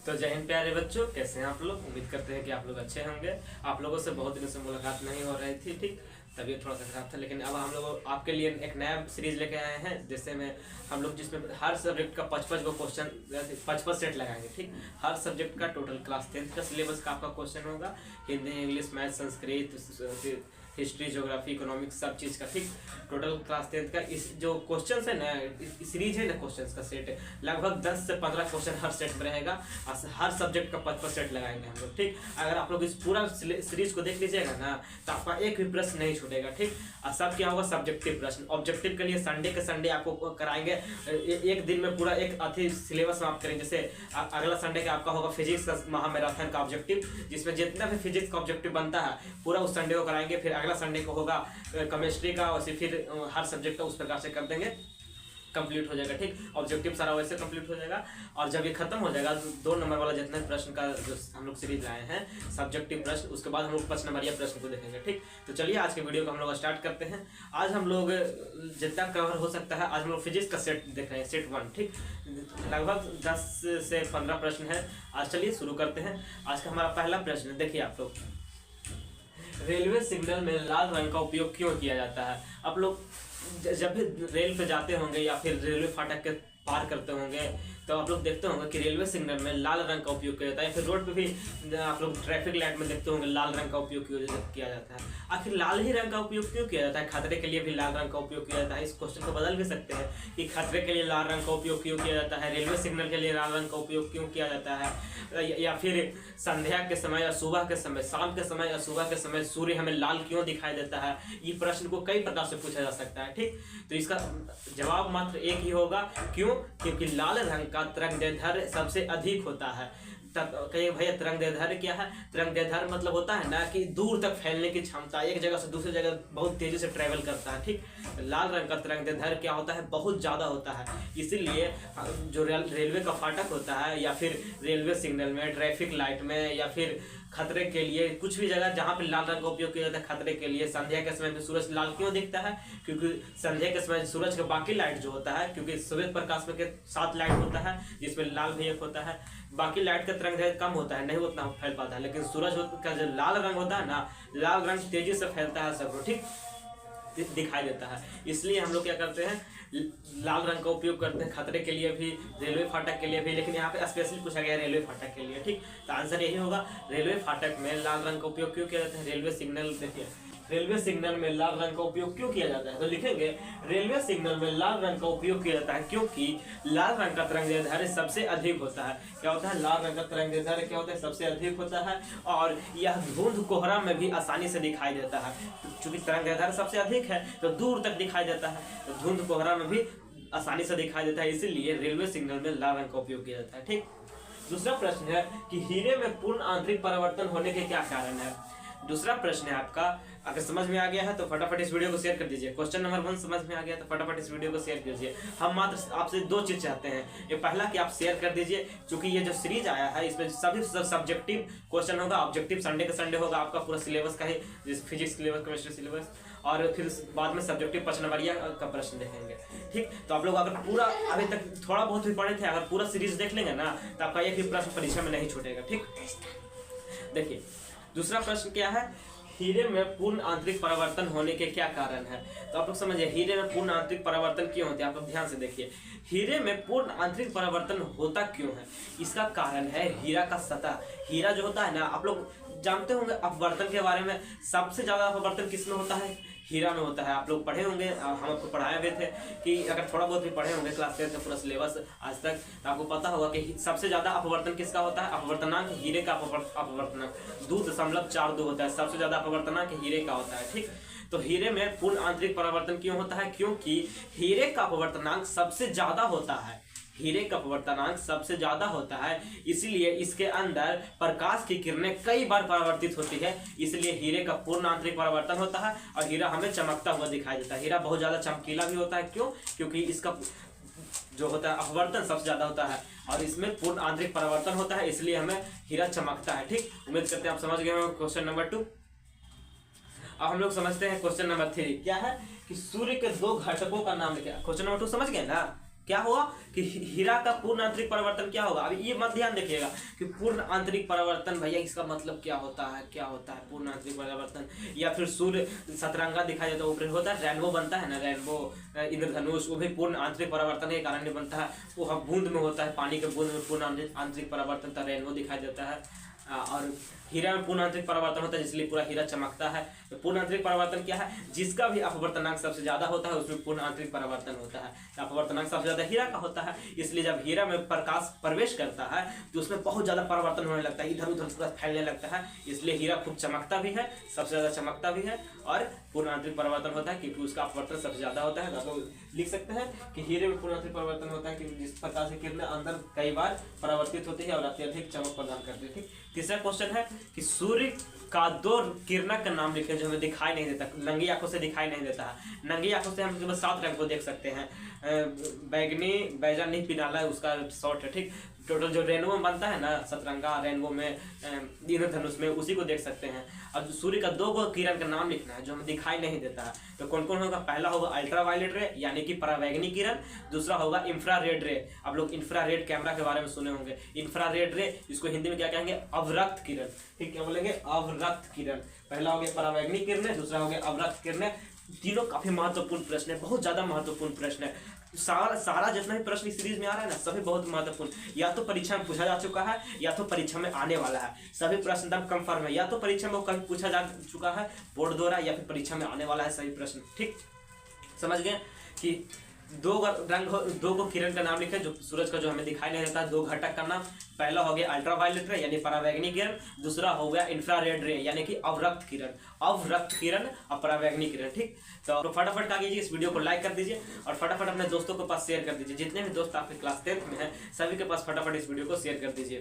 तो जय हिंद प्यारे बच्चों, कैसे हैं आप लोग। उम्मीद करते हैं कि आप लोग अच्छे होंगे। आप लोगों से बहुत दिनों से मुलाकात नहीं हो रही थी, ठीक। तबीयत थोड़ा सा खराब था, लेकिन अब हम लोग आपके लिए एक नया सीरीज लेके आए हैं, जिससे में हम लोग जिसमें हर सब्जेक्ट का 55 को क्वेश्चन 55 सेट लगाएंगे, ठीक। हर सब्जेक्ट का टोटल क्लास 10th का सिलेबस का आपका क्वेश्चन होगा। Hindi, English, math, Sanskrit, history, geography, economics, सब चीज़ का, ठीक। टोटल क्लास 10th का इस जो क्वेश्चन है ना, सीरीज है ना, क्वेश्चन का सेट लगभग 10 से 15 क्वेश्चन हर सेट में रहेगा। हर सब्जेक्ट का 55 सेट लगाएंगे हम लोग, ठीक। अगर आप लोग इस पूरा सीरीज को देख लीजिएगा ना, तो आपका एक भी प्रश्न नहीं छूटेगा, ठीक। और सब क्या होगा, सब्जेक्टिव प्रश्न। ऑब्जेक्टिव के लिए संडे के संडे आपको कराएंगे। एक दिन में पूरा एक अति सिलेबस समाप्त करेंगे। जैसे अगला संडे का आपका होगा फिजिक्स का महामैराथन का ऑब्जेक्टिव, जिसमें जितना भी फिजिक्स का ऑब्जेक्टिव बनता है पूरा उस संडे को कराएंगे। फिर अगला संडे को होगा केमिस्ट्री का, और फिर हर सब्जेक्ट का उस प्रकार से कर देंगे, कंप्लीट हो जाएगा, ठीक। ऑब्जेक्टिव सारा वैसे कंप्लीट हो जाएगा। और जब ये खत्म हो जाएगा तो 2 नंबर वाला जितने प्रश्न का जो हम लोग सीरीज लाए हैं सब्जेक्टिव प्रश्न, उसके बाद हम लोग 5 नंबरिया प्रश्न को देखेंगे, ठीक। तो चलिए आज के वीडियो को हम लोग स्टार्ट करते हैं। आज हम लोग जितना कवर हो सकता है, आज हम लोग फिजिक्स का सेट देख रहे हैं, सेट 1, ठीक। लगभग 10 से 15 प्रश्न है। आज चलिए शुरू करते हैं। आज का हमारा पहला प्रश्न देखिए आप लोग, रेलवे सिग्नल में लाल रंग का उपयोग क्यों किया जाता है। आप लोग जब भी रेल पे जाते होंगे या फिर रेलवे फाटक के पार करते होंगे, तो आप लोग देखते होंगे कि रेलवे सिग्नल में लाल रंग का उपयोग किया जाता है। फिर रोड पे भी आप लोग ट्रैफिक लाइट में देखते होंगे लाल रंग का उपयोग किया जाता है। आखिर लाल ही रंग का उपयोग क्यों किया जाता है। खतरे के लिए भी लाल रंग का उपयोग किया जाता है। इस क्वेश्चन को बदल भी सकते हैं कि खतरे के लिए लाल रंग का उपयोग क्यों किया जाता है, रेलवे सिग्नल के लिए लाल रंग का उपयोग क्यों किया जाता है, या फिर संध्या के समय या सुबह के समय, शाम के समय या सुबह के समय सूर्य हमें लाल क्यों दिखाई देता है। ये प्रश्न को कई प्रकार से पूछा जा सकता है, ठीक। तो इसका जवाब मात्र एक ही होगा, क्यों, क्योंकि लाल रंग का तरंगदैर्ध्य सबसे अधिक होता है। कहिए भैया तरंगदैर्ध्य क्या है। तरंगदैर्ध्य मतलब होता है ना कि दूर तक फैलने की क्षमता, एक जगह से दूसरी जगह बहुत तेजी से ट्रेवल करता है, ठीक। लाल रंग का तरंगदैर्ध्य क्या होता है, बहुत ज़्यादा होता है। इसीलिए जो रेलवे का फाटक होता है, या फिर रेलवे सिग्नल में, ट्रैफिक लाइट में, या फिर खतरे के लिए कुछ भी जगह जहाँ पे लाल रंग का उपयोग किया जाता है खतरे के लिए। संध्या के समय में सूरज लाल क्यों दिखता है, क्योंकि संध्या के समय सूरज का बाकी लाइट जो होता है, क्योंकि सूर्य प्रकाश में के 7 लाइट होता है जिसमें लाल भी एक होता है। बाकी लाइट का तरंगदैर्ध्य कम होता है, नहीं उतना फैल पाता है, लेकिन सूरज का जो लाल रंग होता है ना, लाल रंग तेजी से फैलता है, सबको ठीक दिखाई देता है। इसलिए हम लोग क्या करते हैं, लाल रंग का उपयोग करते हैं खतरे के लिए भी, रेलवे फाटक के लिए भी। लेकिन यहाँ पे स्पेशली पूछा गया रेलवे फाटक के लिए, ठीक। तो आंसर यही होगा, रेलवे फाटक में लाल रंग का उपयोग क्यों किया जाता है। रेलवे सिग्नल देखिए, रेलवे सिग्नल में लाल रंग का उपयोग क्यों किया जाता है, तो लिखेंगे रेलवे सिग्नल में लाल रंग का उपयोग किया जाता है क्योंकि लाल रंग का तरंगदैर्ध्य सबसे अधिक होता है। क्या होता है, लाल रंग का तरंगदैर्ध्य क्या होता है, सबसे अधिक होता है। और यह धुंध कोहरा में भी आसानी से दिखाई देता है। चूंकि तरंगदैर्ध्य सबसे अधिक है तो दूर तक दिखाई देता है, तो धुंध कोहरा में भी आसानी से दिखाई देता है। इसीलिए रेलवे सिग्नल में लाल रंग का उपयोग किया जाता है, ठीक। दूसरा प्रश्न है कि हीरे में पूर्ण आंतरिक परिवर्तन होने के क्या कारण है। दूसरा प्रश्न है आपका, अगर समझ में आ गया है तो फटाफट इस वीडियो को शेयर कर दीजिए। क्वेश्चन नंबर 1 समझ में आ गया तो फटाफट इस वीडियो को शेयर कीजिए। हम मात्र आपसे 2 चीज चाहते हैं। ये पहला कि आप शेयर कर दीजिए, क्योंकि ये जो सीरीज आया है इसमें सभी सब्जेक्टिव क्वेश्चन होगा। ऑब्जेक्टिव संडे का संडे होगा आपका पूरा सिलेबस का ही, जैसे फिजिक्स सिलेबस, केमिस्ट्री सिलेबस, और फिर बाद में सब्जेक्टिव 5 नंबरिया का प्रश्न देखेंगे, ठीक। तो आप लोग अगर पूरा अभी तक थोड़ा बहुत भी पढ़े थे, अगर पूरा सीरीज देख लेंगे ना, तो आपका एक भी प्रश्न परीक्षा में नहीं छूटेगा, ठीक। देखिए दूसरा प्रश्न क्या है, हीरे में पूर्ण आंतरिक परिवर्तन होने के क्या कारण है। तो आप लोग समझिए, हीरे में पूर्ण आंतरिक परिवर्तन क्यों होते हैं। आप लोग ध्यान से देखिए, हीरे में पूर्ण आंतरिक परिवर्तन होता क्यों है। इसका कारण है हीरा का सतह। हीरा जो होता है ना, आप लोग जानते होंगे अपवर्तन के बारे में, सबसे ज्यादा अपवर्तन किसमें होता है, हीरा में होता है। आप लोग पढ़े होंगे, हम आपको पढ़ाए हुए थे कि अगर थोड़ा बहुत भी पढ़े होंगे क्लास 10 का पूरा सिलेबस आज तक, तो आपको पता होगा कि सबसे ज्यादा अपवर्तन किसका होता है। अपवर्तनांक हीरे का अपवर्तनांक 2.42 होता है, सबसे ज्यादा अपवर्तनांक हीरे का होता है, ठीक। तो हीरे में पूर्ण आंतरिक परिवर्तन क्यों होता है, क्योंकि हीरे का अपवर्तनांक सबसे ज्यादा होता है। हीरे का अपवर्तनांक सबसे ज्यादा होता है, इसलिए इसके अंदर प्रकाश की किरणें कई बार परावर्तित होती है, इसलिए हीरे का पूर्ण आंतरिक परिवर्तन होता है। और हीरा हमें चमकता हुआ दिखाई देता है। हीरा बहुत ज्यादा चमकीला भी होता है, क्यों, क्योंकि इसका जो होता है अपवर्तन सबसे ज्यादा होता है और इसमें पूर्ण आंतरिक परिवर्तन होता है, इसलिए हमें हीरा चमकता है, ठीक। उम्मीद करते हैं आप समझ गए होंगे क्वेश्चन नंबर 2। अब हम लोग समझते हैं क्वेश्चन नंबर 3 क्या है, कि सूर्य के 2 घटकों का नाम लिखा। क्वेश्चन नंबर 2 समझ गए ना, क्या हुआ कि हीरा का पूर्ण आंतरिक परावर्तन क्या होगा। अभी ये मत ध्यान देखिएगा कि पूर्ण आंतरिक परावर्तन, भैया इसका मतलब क्या होता है पूर्ण आंतरिक परावर्तन। या फिर सूर्य सतरंगा दिखाई देता है, ऊपर होता है रेनबो बनता है ना, रेनबो इंद्रधनुष, वो भी पूर्ण आंतरिक परावर्तन के कारण बनता है। वो बूंद में होता है, पानी के बूंद में पूर्ण आंतरिक परावर्तन रेनबो दिखाई देता है। और हीरा में पूर्ण आंतरिक परावर्तन होता है, इसलिए पूरा हीरा चमकता है। तो पूर्ण आंतरिक परावर्तन क्या है, जिसका भी अपवर्तनांक सबसे ज्यादा होता है उसमें पूर्ण आंतरिक परावर्तन होता है। अपवर्तनांक सबसे ज्यादा हीरा का होता है, इसलिए जब हीरा में प्रकाश प्रवेश करता है तो उसमें बहुत ज्यादा परावर्तन होने लगता है, इधर उधर पूरा फैलने लगता है, इसलिए हीरा खूब चमकता भी है, सबसे ज्यादा चमकता भी है। और पूर्ण आंतरिक परावर्तन होता है क्योंकि उसका अपवर्तन सबसे ज्यादा होता है। तो लिख सकते हैं कि हीरे में पूर्ण आंतरिक परावर्तन होता है कि जिस प्रकार से किरणें अंदर कई बार परावर्तित होती है और अत्यधिक चमक प्रदान करती है। ठीक, तीसरा क्वेश्चन है कि सूर्य का दो किरणक का नाम लिखें जो हमें दिखाई नहीं देता, नंगी आंखों से दिखाई नहीं देता है। नंगी आंखों से हम केवल 7 रंग को देख सकते हैं, बैगनी, बैजनी, पिनाला उसका शॉर्ट है। ठीक, टोटल जो रेनबो बनता है ना, सतरंगा रेनबो में, इंद्रधनुष में, उसी को देख सकते हैं। अब सूर्य का 2 किरण का नाम लिखना है जो हमें दिखाई नहीं देता है। तो कौन कौन होगा, पहला होगा अल्ट्रावायलेट रे यानी कि परावैंगनी किरण, दूसरा होगा इंफ्रारेड रे। आप लोग इंफ्रारेड कैमरा के बारे में सुने होंगे, इंफ्रारेड रे इसको हिंदी में क्या कहेंगे, अवरक्त किरण। ठीक, क्या बोलेंगे, अवरक्त किरण। पहला हो गया परावैंगनी किरणें, दूसरा हो गया अवरक्त किरणें। तीनों काफी महत्वपूर्ण प्रश्न है, बहुत ज्यादा महत्वपूर्ण प्रश्न है। सारा जितना भी प्रश्न इस सीरीज में आ रहा है ना, सभी बहुत महत्वपूर्ण, या तो परीक्षा में पूछा जा चुका है या तो परीक्षा में आने वाला है। सभी प्रश्न एकदम कंफर्म है, या तो परीक्षा में कभी पूछा जा चुका है बोर्ड द्वारा या फिर परीक्षा में आने वाला है सभी प्रश्न। ठीक, समझ गए कि 2 किरण का नाम लिखे जो सूरज का जो हमें दिखाई नहीं देता, 2 घटक का नाम। पहला हो गया अल्ट्रावायलेट रे यानी परावैंगनी किरण, दूसरा हो गया इंफ्रारेड रे यानी कि अवरक्त किरण और परावैंगनी किरण। ठीक, तो फटाफट क्या कीजिए, इस वीडियो को लाइक कर दीजिए और फटाफट अपने दोस्तों के पास शेयर कर दीजिए। जितने भी दोस्त आपके क्लास 10th में हैं सभी के पास फटाफट इस वीडियो को शेयर कर दीजिए।